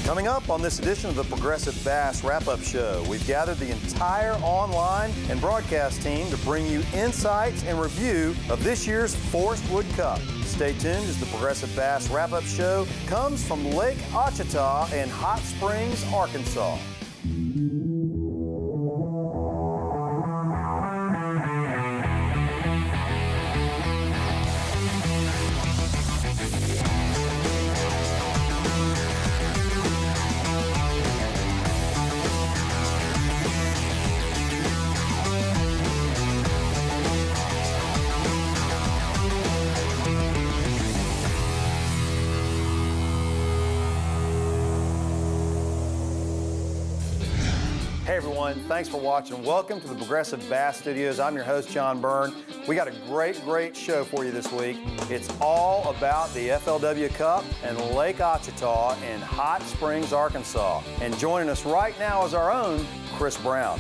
Coming up on this edition of the Progressive Bass Wrap-Up Show, we've gathered the entire online and broadcast team to bring you insights and review of this year's Forest Wood Cup. Stay tuned as the Progressive Bass Wrap-Up Show comes from Lake Ouachita in Hot Springs, Arkansas. Hey everyone, thanks for watching. Welcome to the Progressive Bass Studios. I'm your host, John Byrne. We got a great show for you this week. It's all about the FLW Cup and Lake Ouachita in Hot Springs, Arkansas. And joining us right now is our own Chris Brown.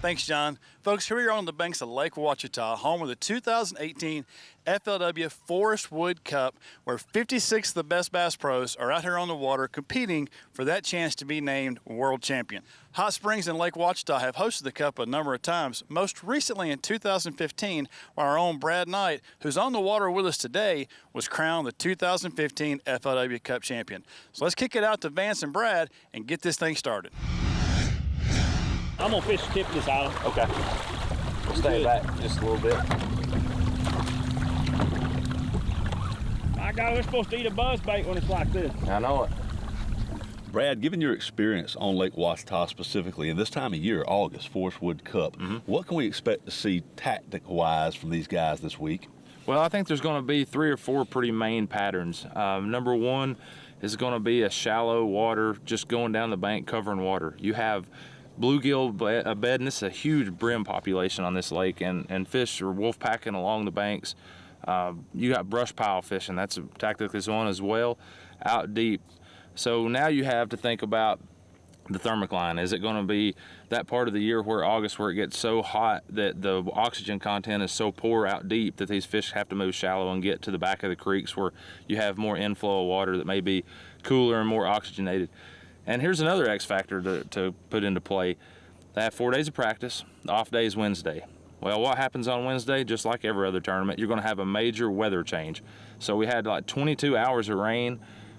Thanks, John. Folks, here we are on the banks of Lake Ouachita, home of the 2018 FLW Forest Wood Cup, where 56 of the best bass pros are out here on the water competing for that chance to be named world champion. Hot Springs and Lake Ouachita have hosted the Cup a number of times, most recently in 2015, while our own Brad Knight, who's on the water with us today, was crowned the 2015 FLW Cup champion. So let's kick it out to Vance and Brad and get this thing started. I'm gonna fish the tip of this island. Okay. We'll stay back just a little bit. My God, we're supposed to eat a buzz bait when it's like this. I know it. Brad, given your experience on Lake Ouachita specifically, and this time of year, August, Forest Wood Cup, what can we expect to see tactic-wise from these guys this week? Well, I think there's going to be 3 or 4 pretty main patterns. Number one is going to be a shallow water, just going down the bank, covering water. You have bluegill bed, and this is a huge brim population on this lake, and fish are wolf packing along the banks. You got brush pile fishing. That's a tactic that's on as well, out deep. So now you have to think about the thermocline. Is it going to be that part of the year where August, where it gets so hot that the oxygen content is so poor out deep that these fish have to move shallow and get to the back of the creeks where you have more inflow of water that may be cooler and more oxygenated? And here's another X factor to put into play. They have 4 days of practice. The off day is Wednesday. Well, what happens on Wednesday? Just like every other tournament, you're going to have a major weather change. So we had like 22 hours of rain.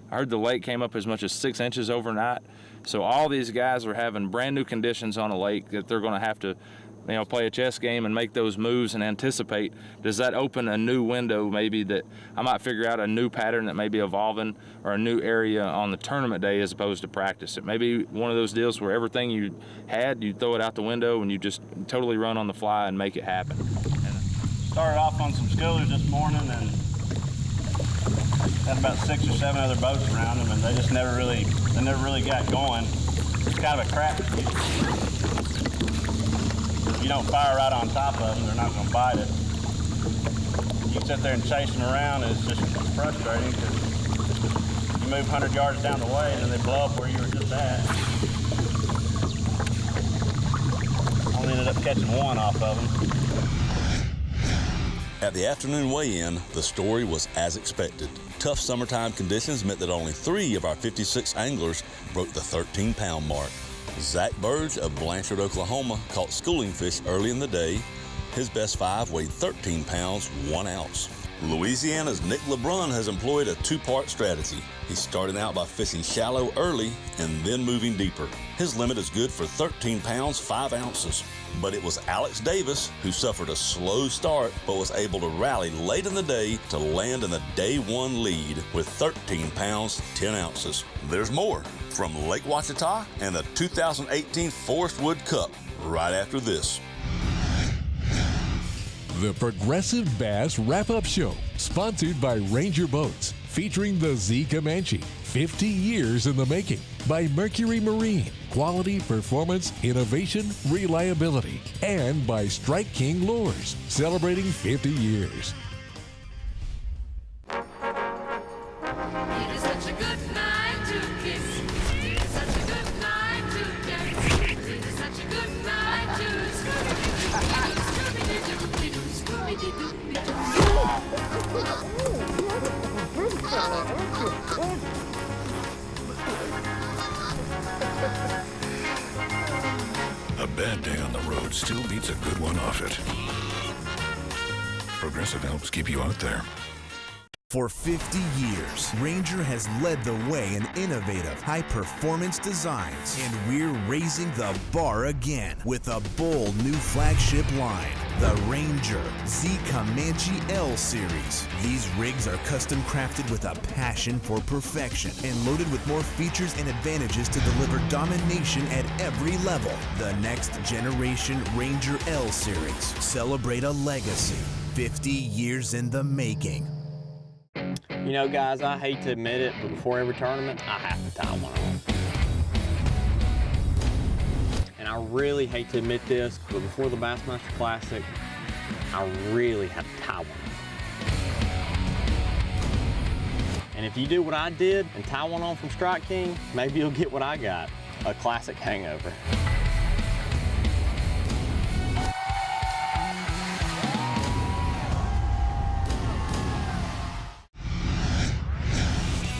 I heard the lake came up as much as 6 inches overnight. So all these guys are having brand new conditions on a lake that they're going to have to, play a chess game and make those moves and anticipate. Does that open a new window maybe that I might figure out a new pattern that may be evolving, or a new area on the tournament day as opposed to practice? It may be one of those deals where everything you had, you throw it out the window and you just totally run on the fly and make it happen. Started off on some schoolers this morning and had about 6 or 7 other boats around them, and they just never really got going. It's kind of a crap. If you don't fire right on top of them, they're not going to bite it. You sit there and chase them around, and it's just frustrating because you move 100 yards down the way and then they blow up where you were just at. Only ended up catching 1 off of them. At the afternoon weigh-in, the story was as expected. Tough summertime conditions meant that only 3 of our 56 anglers broke the 13-pound mark. Zach Burge of Blanchard, Oklahoma, caught schooling fish early in the day. His best 5 weighed 13 pounds, 1 ounce. Louisiana's Nick LeBrun has employed a 2-part strategy. He's starting out by fishing shallow early and then moving deeper. His limit is good for 13 pounds, 5 ounces. But it was Alex Davis who suffered a slow start but was able to rally late in the day to land in the day 1 lead with 13 pounds, 10 ounces. There's more from Lake Ouachita and the 2018 Forest Wood Cup right after this. The Progressive Bass Wrap-Up Show, sponsored by Ranger Boats, featuring the Z Comanche, 50 years in the making, by Mercury Marine, quality, performance, innovation, reliability, and by Strike King Lures, celebrating 50 years. but still beats a good one off it. Progressive helps keep you out there. For 50 years, Ranger has led the way in innovative, high-performance designs, and we're raising the bar again with a bold new flagship line, the Ranger Z Comanche L Series. These rigs are custom crafted with a passion for perfection and loaded with more features and advantages to deliver domination at every level. The next generation Ranger L Series. Celebrate a legacy, 50 years in the making. You know, guys, I hate to admit it, but before every tournament, I have to tie one on. And I really hate to admit this, but before the Bassmaster Classic, I really have to tie one on. And if you do what I did and tie one on from Strike King, maybe you'll get what I got, a classic hangover.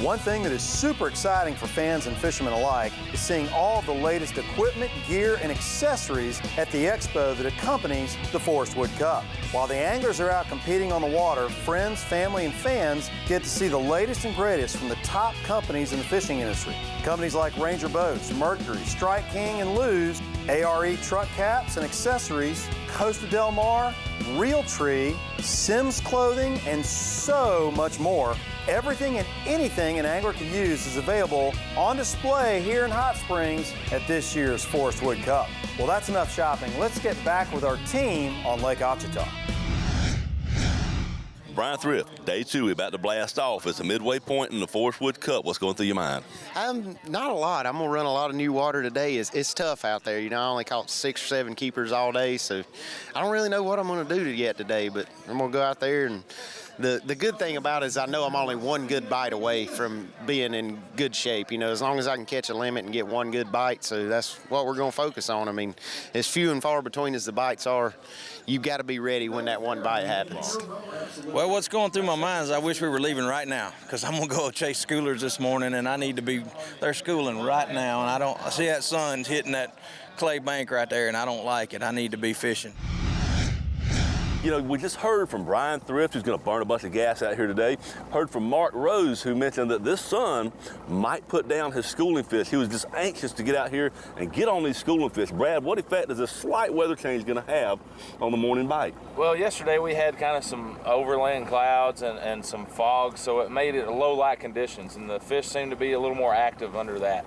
One thing that is super exciting for fans and fishermen alike is seeing all of the latest equipment, gear, and accessories at the expo that accompanies the Forest Wood Cup. While the anglers are out competing on the water, friends, family, and fans get to see the latest and greatest from the top companies in the fishing industry. Companies like Ranger Boats, Mercury, Strike King, and Lew's, ARE truck caps and accessories, Costa Del Mar, Realtree, Sims Clothing, and so much more. Everything and anything an angler can use is available on display here in Hot Springs at this year's Forest Wood Cup. Well, that's enough shopping. Let's get back with our team on Lake Ouachita. Brian Thrift, day two, about to blast off. It's a midway point in the Forest Wood Cup. What's going through your mind? Not a lot. I'm going to run a lot of new water today. It's tough out there. You know, I only caught 6 or 7 keepers all day, so I don't really know what I'm going to do yet today, but I'm going to go out there. And the good thing about it is I know I'm only one good bite away from being in good shape. You know, as long as I can catch a limit and get one good bite, so that's what we're going to focus on. I mean, as few and far between as the bites are, you've got to be ready when that one bite happens. Well, what's going through my mind is I wish we were leaving right now, because I'm going to go chase schoolers this morning, and I need to be there schooling right now, and I see that sun's hitting that clay bank right there, and I don't like it. I need to be fishing. You know, we just heard from Brian Thrift, who's going to burn a bunch of gas out here today. Heard from Mark Rose, who mentioned that this son might put down his schooling fish. He was just anxious to get out here and get on these schooling fish. Brad, what effect is this slight weather change going to have on the morning bite? Well, yesterday we had kind of some overlaying clouds and some fog, so it made it low light conditions, and the fish seemed to be a little more active under that.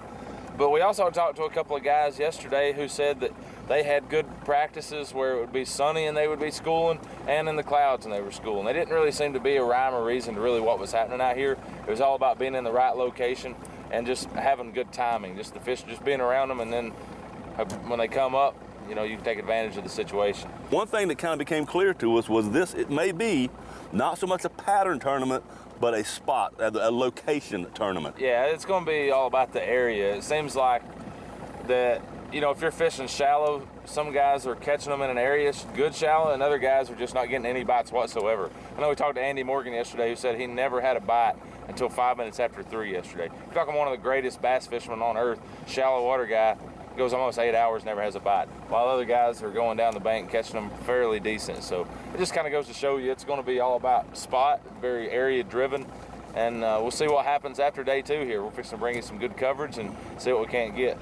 But we also talked to a couple of guys yesterday who said that they had good practices where it would be sunny and they would be schooling, and in the clouds and they were schooling. They didn't really seem to be a rhyme or reason to really what was happening out here. It was all about being in the right location and just having good timing, just the fish just being around them, and then when they come up, you know, you can take advantage of the situation. One thing that kind of became clear to us was this: it may be not so much a pattern tournament, but a spot, a location tournament. Yeah, it's going to be all about the area. It seems like that, you know, if you're fishing shallow, some guys are catching them in an area good shallow, and other guys are just not getting any bites whatsoever. I know we talked to Andy Morgan yesterday, who said he never had a bite until 5 minutes after 3 yesterday. You're talking one of the greatest bass fishermen on earth, shallow water guy, goes almost 8 hours, never has a bite, while other guys are going down the bank and catching them fairly decent. So it just kind of goes to show you it's going to be all about spot, very area driven, and we'll see what happens after day two here. We're fixing to bring you some good coverage and see what we can't get.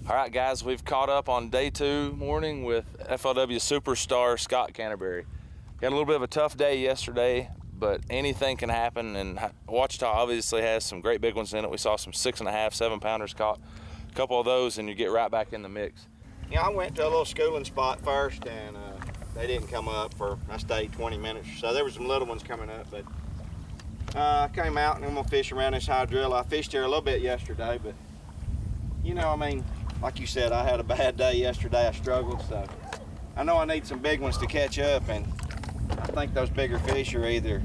All right, guys, we've caught up on day two morning with FLW superstar Scott Canterbury. Got a little bit of a tough day yesterday, but anything can happen, and Ouachita obviously has some great big ones in it. We saw some 6.5, 7-pounders caught. A couple of those, and you get right back in the mix. Yeah, I went to a little schooling spot first, and they didn't come up for, I stayed 20 minutes or so. There were some little ones coming up, but I came out and I'm gonna fish around this hydrilla. I fished here a little bit yesterday, but you know, I mean, like you said, I had a bad day yesterday. I struggled, so I know I need some big ones to catch up, and I think those bigger fish are either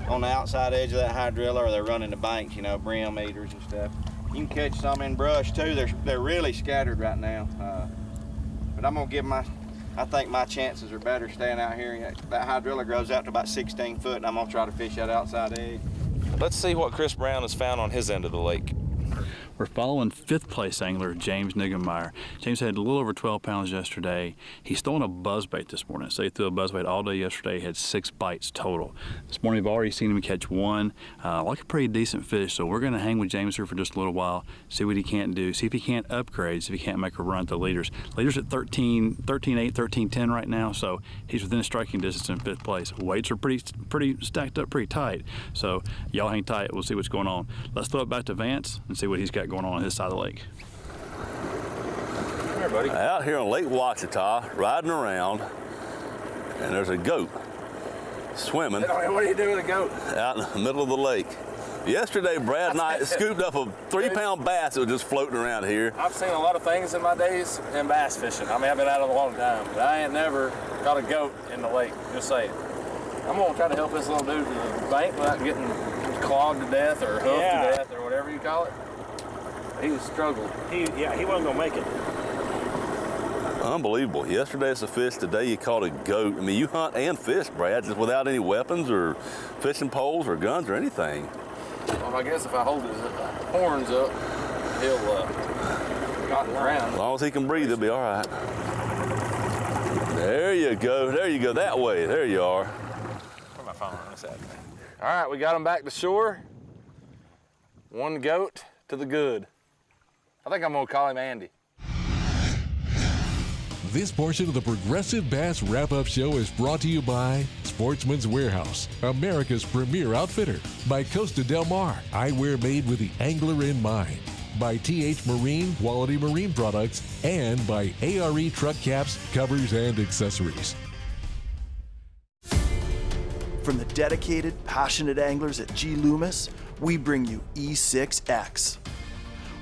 on the outside edge of that hydrilla or they're running the bank, you know, brim eaters and stuff. You can catch some in brush too. They're really scattered right now. But I'm gonna give I think my chances are better staying out here. That hydrilla grows out to about 16 foot, and I'm gonna try to fish that outside edge. Let's see what Chris Brown has found on his end of the lake. We're following 5th place angler James Niggenmeyer. James had a little over 12 pounds yesterday. He's throwing a buzzbait this morning. So he threw a buzzbait all day yesterday, had 6 bites total. This morning we've already seen him catch 1, like a pretty decent fish. So we're going to hang with James here for just a little while, see what he can't do, see if he can't upgrade, see if he can't make a run at the leaders. Leaders at 13.8, 13.10 right now, so he's within striking distance in 5th place. Weights are pretty stacked up pretty tight. So y'all hang tight, we'll see what's going on. Let's throw it back to Vance and see what he's got going on his side of the lake. Come here, buddy. Out here on Lake Ouachita, riding around, and there's a goat swimming. What are you doing with a goat? Out in the middle of the lake. Yesterday, Brad and I scooped up a 3-pound bass that was just floating around here. I've seen a lot of things in my days in bass fishing. I mean, I've been out of it a long time, but I ain't never caught a goat in the lake, just saying. I'm gonna try to help this little dude to the bank without getting clawed to death or hoofed to death or whatever you call it. He was struggling. He wasn't gonna make it. Unbelievable. Yesterday it's a fish, today you caught a goat. I mean, you hunt and fish, Brad, just without any weapons or fishing poles or guns or anything. Well, I guess if I hold his horns up, he'll cotton around. As long as he can breathe, he'll be all right. There you go. There you go. That way. There you are. Where am I following this at? All right, we got him back to shore. 1 goat to the good. I think I'm gonna call him Andy. This portion of the Progressive Bass Wrap-Up Show is brought to you by Sportsman's Warehouse, America's premier outfitter, by Costa Del Mar, eyewear made with the angler in mind, by TH Marine, quality marine products, and by ARE truck caps, covers, and accessories. From the dedicated, passionate anglers at G. Loomis, we bring you E6X.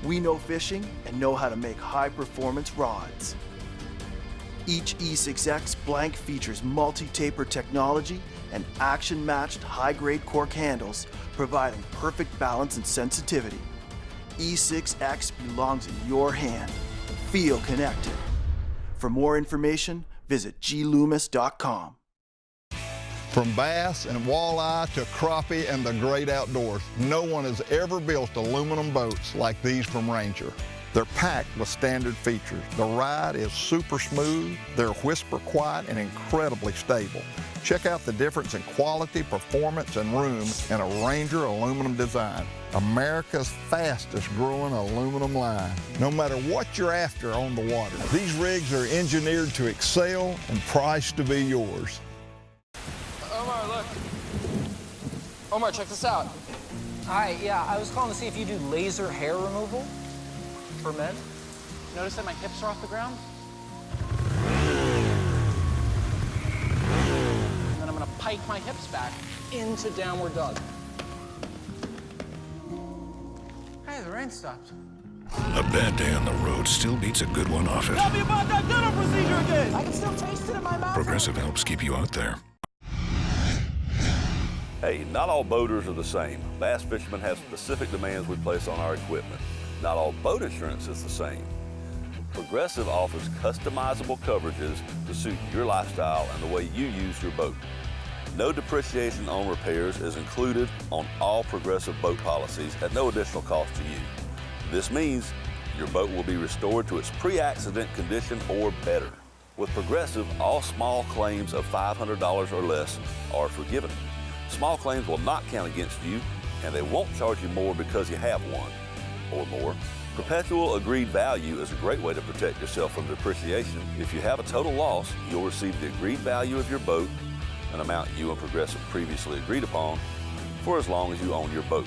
We know fishing and know how to make high-performance rods. Each E6X blank features multi-taper technology and action-matched high-grade cork handles, providing perfect balance and sensitivity. E6X belongs in your hand. Feel connected. For more information, visit gloomis.com. From bass and walleye to crappie and the great outdoors, no one has ever built aluminum boats like these from Ranger. They're packed with standard features. The ride is super smooth, they're whisper quiet and incredibly stable. Check out the difference in quality, performance, and room in a Ranger aluminum design. America's fastest growing aluminum line. No matter what you're after on the water, these rigs are engineered to excel and priced to be yours. Omar, look. Omar, check this out. Hi, yeah, I was calling to see if you do laser hair removal for men. Notice that my hips are off the ground? And then I'm gonna pike my hips back into downward dog. Hey, the rain stopped. A bad day on the road still beats a good one off it. Tell me about that dental procedure again! I can still taste it in my mouth. Progressive helps keep you out there. Hey, not all boaters are the same. Bass fishermen have specific demands we place on our equipment. Not all boat insurance is the same. Progressive offers customizable coverages to suit your lifestyle and the way you use your boat. No depreciation on repairs is included on all Progressive boat policies at no additional cost to you. This means your boat will be restored to its pre-accident condition or better. With Progressive, all small claims of $500 or less are forgiven. Small claims will not count against you, and they won't charge you more because you have one or more. Perpetual agreed value is a great way to protect yourself from depreciation. If you have a total loss, you'll receive the agreed value of your boat, an amount you and Progressive previously agreed upon, for as long as you own your boat.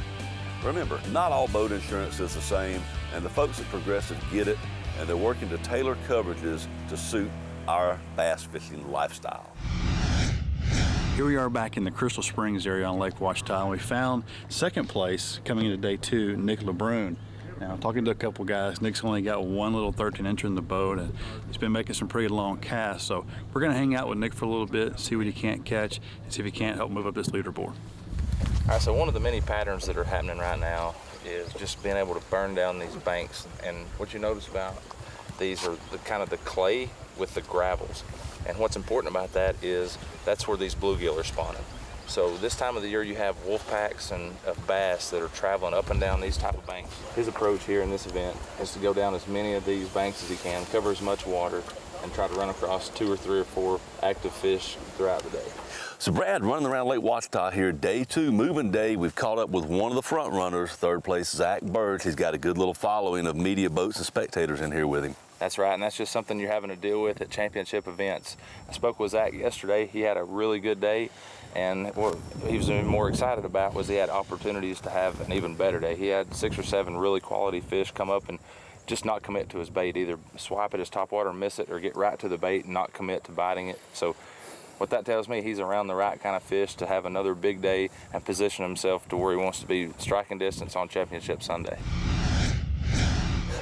Remember, not all boat insurance is the same, and the folks at Progressive get it, and they're working to tailor coverages to suit our bass fishing lifestyle. Here we are back in the Crystal Springs area on Lake Ouachita, and we found 2nd place coming into day 2, Nick LeBrun. Now, talking to a couple guys, Nick's only got 1 little 13-incher in the boat, and he's been making some pretty long casts. So we're going to hang out with Nick for a little bit, see what he can't catch, and see if he can't help move up this leaderboard. All right, so one of the many patterns that are happening right now is just being able to burn down these banks. And what you notice about these are the kind of the clay with the gravels. And what's important about that is that's where these bluegill are spawning. So this time of the year, you have wolf packs and bass that are traveling up and down these type of banks. His approach here in this event is to go down as many of these banks as he can, cover as much water, and try to run across 2 or 3 or 4 active fish throughout the day. So Brad, running around Lake Ouachita here, day 2, moving day. We've caught up with one of the front runners, third place, Zach Burge. He's got a good little following of media, boats, and spectators in here with him. That's right, and that's just something you're having to deal with at championship events. I spoke with Zach yesterday. He had a really good day, and what he was even more excited about was he had opportunities to have an even better day. He had 6 or 7 really quality fish come up and just not commit to his bait, either swipe at his topwater, miss it, or get right to the bait and not commit to biting it. So what that tells me, he's around the right kind of fish to have another big day and position himself to where he wants to be striking distance on Championship Sunday.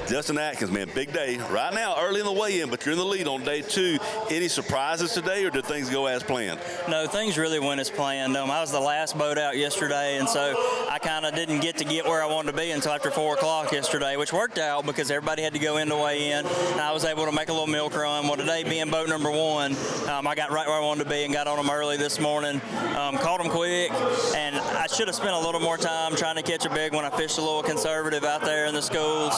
Justin Atkins, man, big day. Right now, early in the weigh-in, but you're in the lead on day 2. Any surprises today, or did things go as planned? No, things really went as planned. I was the last boat out yesterday, and so I kind of didn't get where I wanted to be until after 4 o'clock yesterday, which worked out because everybody had to go in to weigh in, and I was able to make a little milk run. Well, today being boat number 1, I got right where I wanted to be and got on them early this morning. Caught them quick, and I should have spent a little more time trying to catch a big one. I fished a little conservative out there in the schools.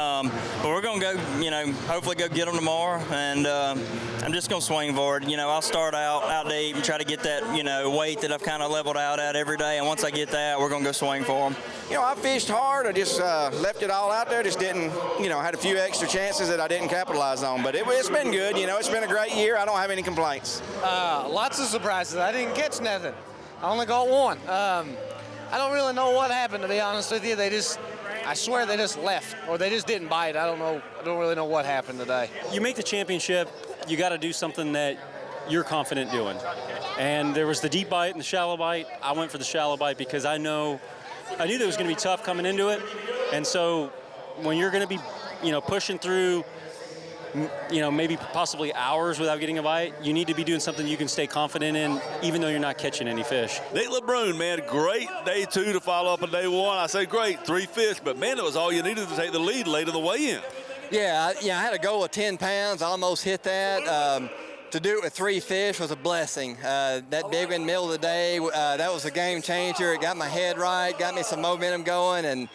But we're going to go, hopefully go get them tomorrow, and I'm just going to swing for it. I'll start out deep and try to get that, weight that I've kind of leveled out at every day, and once I get that, we're going to go swing for them. I fished hard. I just left it all out there. Just didn't, had a few extra chances that I didn't capitalize on. But it's been good. It's been a great year. I don't have any complaints. Lots of surprises. I didn't catch nothing. I only got one. I don't really know what happened, to be honest with you. I swear they just left, or they just didn't bite. I don't really know what happened today. You make the championship, you got to do something that you're confident doing. And there was the deep bite and the shallow bite. I went for the shallow bite because I knew that it was going to be tough coming into it. And so when you're going to be, pushing through, maybe possibly hours without getting a bite, you need to be doing something you can stay confident in, even though you're not catching any fish. Nate LeBrun, man, great day 2 to follow up on day 1. I say great, 3 fish, but man, it was all you needed to take the lead late in the weigh-in. Yeah, I had a goal of 10 pounds. I almost hit that. To do it with 3 fish was a blessing. That big one, middle of the day, that was a game changer. It got my head right, got me some momentum going, and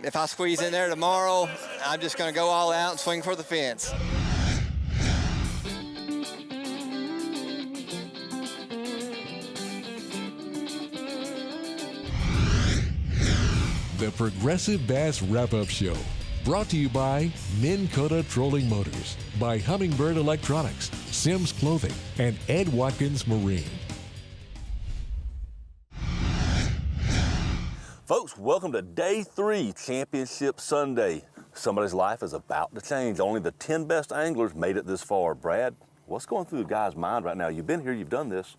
if I squeeze in there tomorrow, I'm just going to go all out and swing for the fence. The Progressive Bass Wrap-Up Show. Brought to you by Minn Kota Trolling Motors, by Humminbird Electronics, Sims Clothing, and Ed Watkins Marine. Folks, welcome to day 3, Championship Sunday. Somebody's life is about to change. Only the 10 best anglers made it this far. Brad, what's going through the guy's mind right now? You've been here, you've done this.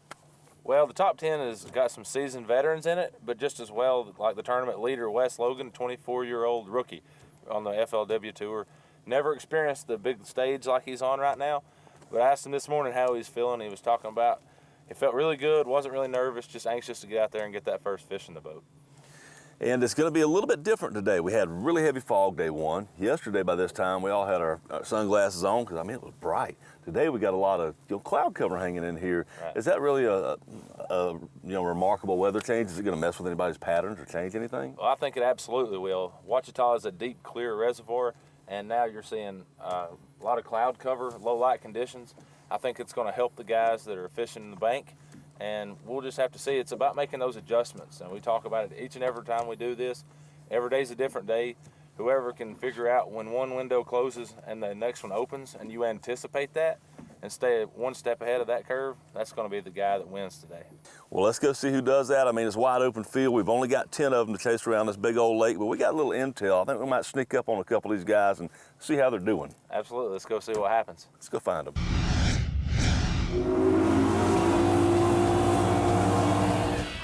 Well, the top 10 has got some seasoned veterans in it, but just as well, like the tournament leader, Wes Logan, 24-year-old rookie on the FLW tour. Never experienced the big stage like he's on right now, but I asked him this morning how he's feeling. He was talking about it felt really good, wasn't really nervous, just anxious to get out there and get that first fish in the boat. And it's going to be a little bit different today. We had really heavy fog day 1. Yesterday, by this time, we all had our sunglasses on because, it was bright. Today, we got a lot of cloud cover hanging in here. Right. Is that really a remarkable weather change? Is it going to mess with anybody's patterns or change anything? Well, I think it absolutely will. Ouachita is a deep, clear reservoir, and now you're seeing a lot of cloud cover, low light conditions. I think it's going to help the guys that are fishing in the bank. And we'll just have to see. It's about making those adjustments. And we talk about it each and every time we do this. Every day's a different day. Whoever can figure out when one window closes and the next one opens, and you anticipate that and stay one step ahead of that curve, that's going to be the guy that wins today. Well, let's go see who does that. It's a wide open field. We've only got 10 of them to chase around this big old lake, but we got a little intel. I think we might sneak up on a couple of these guys and see how they're doing. Absolutely. Let's go see what happens. Let's go find them.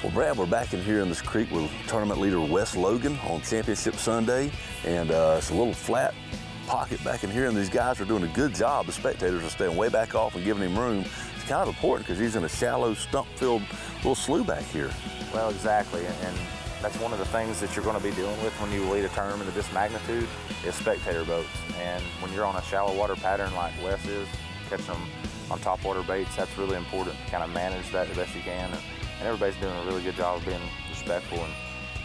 Well, Brad, we're back in here in this creek with tournament leader Wes Logan on Championship Sunday, and it's a little flat pocket back in here, and these guys are doing a good job. The spectators are staying way back off and giving him room. It's kind of important because he's in a shallow, stump-filled little slough back here. Well, exactly, and that's one of the things that you're going to be dealing with when you lead a tournament of this magnitude is spectator boats. And when you're on a shallow water pattern like Wes is, catching them on top water baits, that's really important to kind of manage that the best you can. and everybody's doing a really good job of being respectful and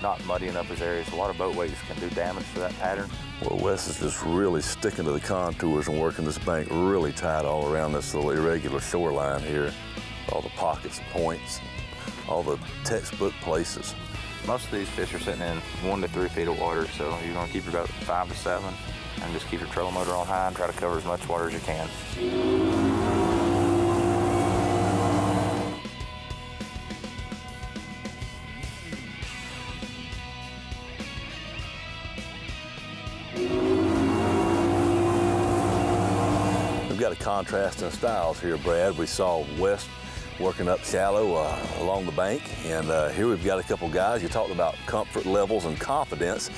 not muddying up his areas. A lot of boat weights can do damage to that pattern. Well, Wes is just really sticking to the contours and working this bank really tight all around this little irregular shoreline here. All the pockets and points, all the textbook places. Most of these fish are sitting in 1 to 3 feet of water, so you're going to keep your boat 5 to 7 and just keep your trolling motor on high and try to cover as much water as you can. We've got a contrast in styles here, Brad. We saw Wes working up shallow along the bank, and here we've got a couple guys. You talked about comfort levels and confidence.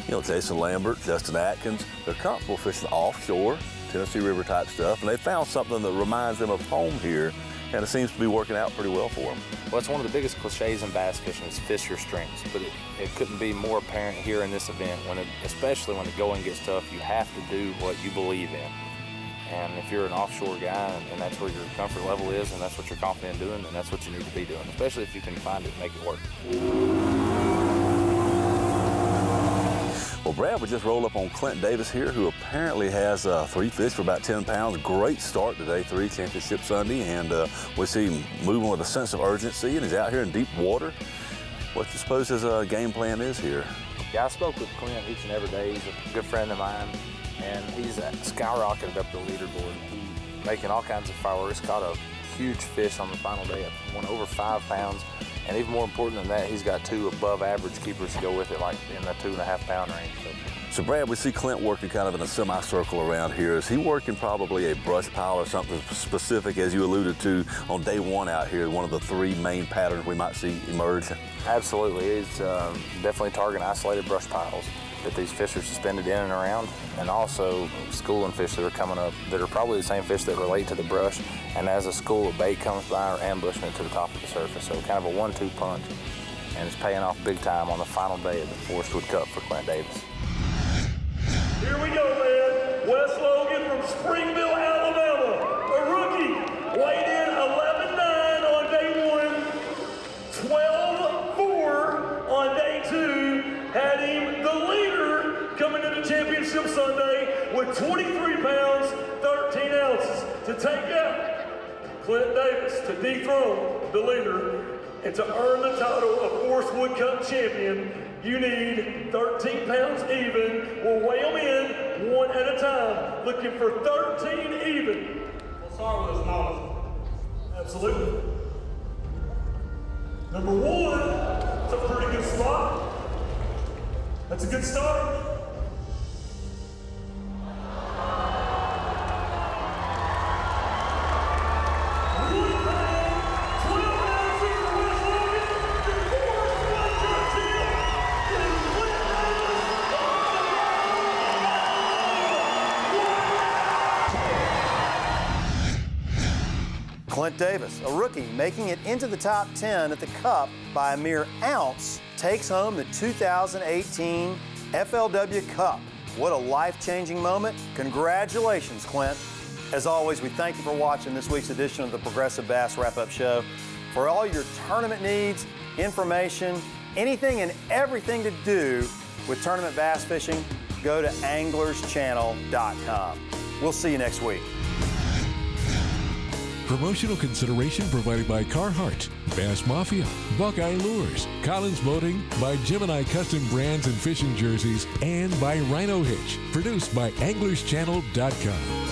You know, Jason Lambert, Justin Atkins, they're comfortable fishing offshore, Tennessee River type stuff, and they found something that reminds them of home here, and it seems to be working out pretty well for them. Well, it's one of the biggest cliches in bass fishing is fish your strengths, but it couldn't be more apparent here in this event, especially when the going gets tough. You have to do what you believe in. And if you're an offshore guy and that's where your comfort level is and that's what you're confident in doing, then that's what you need to be doing, especially if you can find it and make it work. Well, Brad, we just rolled up on Clint Davis here, who apparently has 3 fish for about 10 pounds. Great start to Day 3, Championship Sunday, and we see him moving with a sense of urgency, and he's out here in deep water. What do you suppose his game plan is here? Yeah, I spoke with Clint each and every day. He's a good friend of mine, and he's skyrocketed up the leaderboard. He's making all kinds of fireworks. Caught a huge fish on the final day, one over 5 pounds. And even more important than that, he's got 2 above average keepers to go with it, like in the 2.5 pound range. So Brad, we see Clint working kind of in a semicircle around here. Is he working probably a brush pile or something specific, as you alluded to on day 1 out here, one of the 3 main patterns we might see emerge? Absolutely. He's definitely targeting isolated brush piles that these fish are suspended in and around, and also schooling fish that are coming up that are probably the same fish that relate to the brush, and as a school of bait comes by, or ambushing it to the top of the surface. So kind of a 1-2 punch, and it's paying off big time on the final day of the Forest Wood Cup for Clint Davis. Here we go, man. Wes Logan from Springville, Alabama, a rookie, weighed in 11.9 on day 1, 12.4 on day 2, had him the leader coming into Championship Sunday with 23 pounds, 13 ounces to take out Clint Davis to dethrone the leader and to earn the title of Forest Wood Cup champion. You need 13 pounds even. We'll weigh them in 1 at a time, looking for 13 even. We'll start with his mama. Absolutely. Number 1, it's a pretty good spot. That's a good start. Clint Davis, a rookie making it into the top 10 at the Cup by a mere ounce, takes home the 2018 FLW Cup. What a life-changing moment. Congratulations, Clint. As always, we thank you for watching this week's edition of the Progressive Bass Wrap-Up Show. For all your tournament needs, information, anything and everything to do with tournament bass fishing, go to anglerschannel.com. We'll see you next week. Promotional consideration provided by Carhartt, Bass Mafia, Buckeye Lures, Collins Boating, by Gemini Custom Brands and Fishing Jerseys, and by Rhino Hitch. Produced by anglerschannel.com.